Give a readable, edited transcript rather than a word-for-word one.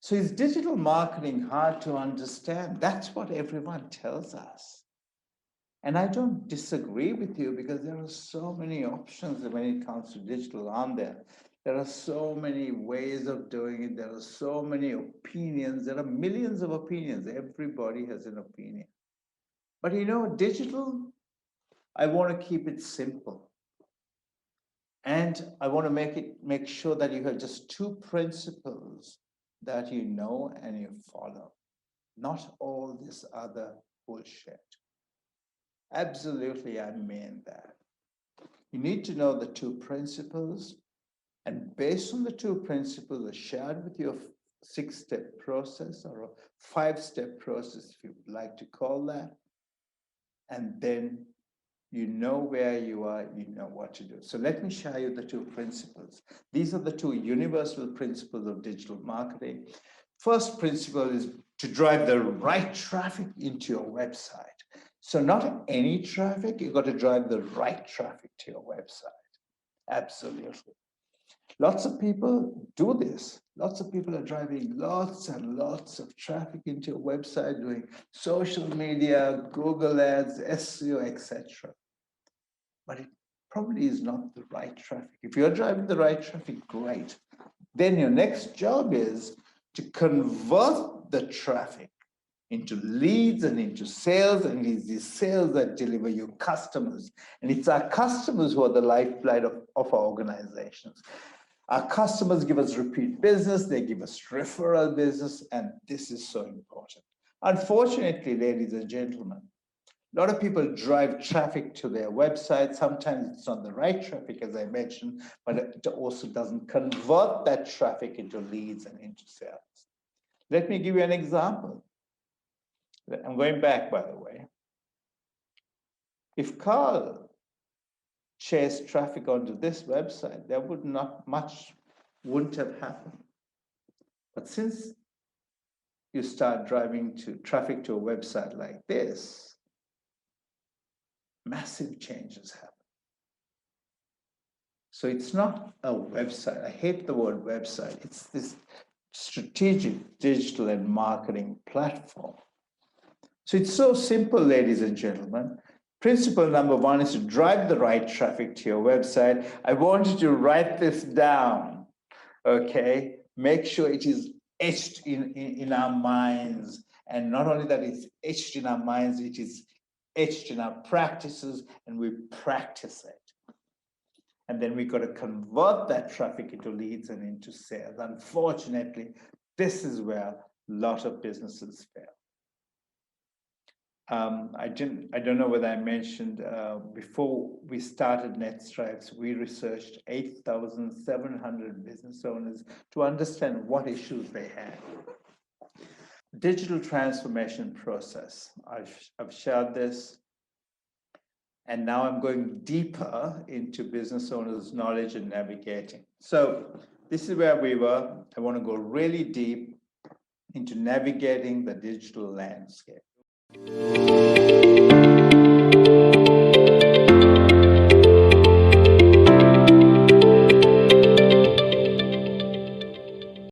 So is digital marketing hard to understand? That's what everyone tells us. And I don't disagree with you because there are so many options when it comes to digital, aren't there? There are so many ways of doing it. There are so many opinions. There are millions of opinions. Everybody has an opinion. But digital, I want to keep it simple. And I want to make sure that you have just two principles that you know and you follow, not all this other bullshit. Absolutely, I mean that. You need to know the two principles, and based on the two principles shared with your 6-step process or a 5-step process, if you would like to call that, and then you know where you are, you know what to do. So let me share you the two principles. These are the two universal principles of digital marketing. First principle is to drive the right traffic into your website. So not any traffic, you've got to drive the right traffic to your website. Absolutely. Lots of people do this. Lots of people are driving lots and lots of traffic into your website, doing social media, Google ads, SEO, etc. But it probably is not the right traffic. If you're driving the right traffic, great. Then your next job is to convert the traffic into leads and into sales, and it's these sales that deliver you customers. And it's our customers who are the lifeblood of our organizations. Our customers give us repeat business, they give us referral business, and this is so important. Unfortunately, ladies and gentlemen, a lot of people drive traffic to their website. Sometimes it's not the right traffic, as I mentioned, but it also doesn't convert that traffic into leads and into sales. Let me give you an example. I'm going back, by the way. If Carl chased traffic onto this website, there would not much wouldn't have happened. But since you start driving traffic to a website like this, massive changes happen. So it's not a website. I hate the word website. It's this strategic digital and marketing platform. So it's so simple, ladies and gentlemen. Principle number one is to drive the right traffic to your website. I want you to write this down, okay? Make sure it is etched in our minds. And not only that it's etched in our minds, it is etched in our practices, and we practice it. And then we got to convert that traffic into leads and into sales. Unfortunately, this is where a lot of businesses fail. I don't know whether I mentioned before we started NetStripes, we researched 8,700 business owners to understand what issues they had. Digital transformation process. I've shared this. And now I'm going deeper into business owners' knowledge and navigating. So this is where we were. I want to go really deep into navigating the digital landscape.